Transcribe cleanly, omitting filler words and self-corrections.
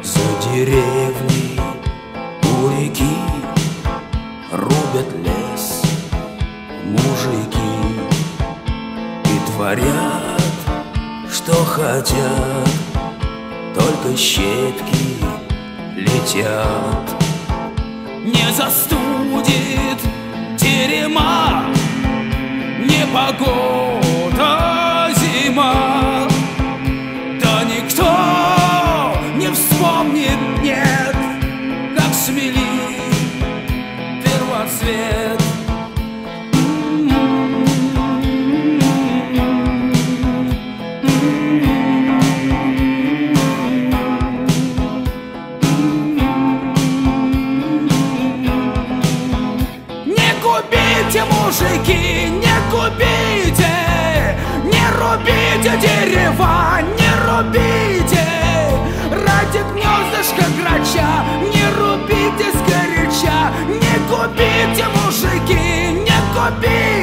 За деревней у реки рубят лес мужики и творят, что хотят, только щепки летят. Не застудит терема непогода зима, да никто не вспомнит, нет, как смели первоцвет. Мужики, не губите, не рубите дерева, не рубите ради гнездышка грача, не рубите сгоряча, не губите, мужики, не губите.